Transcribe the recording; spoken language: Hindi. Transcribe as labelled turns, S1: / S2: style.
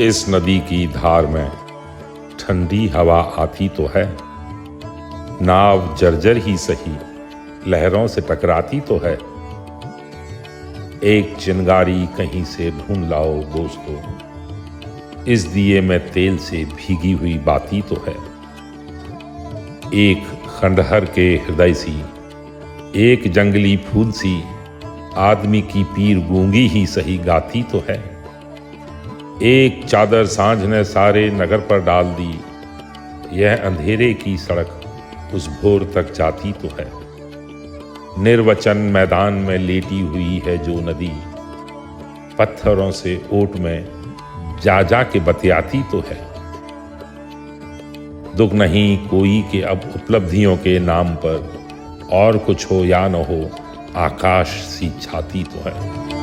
S1: इस नदी की धार में ठंडी हवा आती तो है, नाव जर्जर ही सही लहरों से टकराती तो है। एक चिंगारी कहीं से ढूंढ लाओ दोस्तों, इस दिए में तेल से भीगी हुई बाती तो है। एक खंडहर के हृदय सी, एक जंगली फूल सी, आदमी की पीर गूंगी ही सही गाती तो है। एक चादर सांझ ने सारे नगर पर डाल दी, यह अंधेरे की सड़क उस भोर तक जाती तो है। निर्वचन मैदान में लेटी हुई है जो नदी, पत्थरों से ओट में जा के बतियाती तो है। दुख नहीं कोई कि अब उपलब्धियों के नाम पर और कुछ हो या न हो, आकाश सी छाती तो है।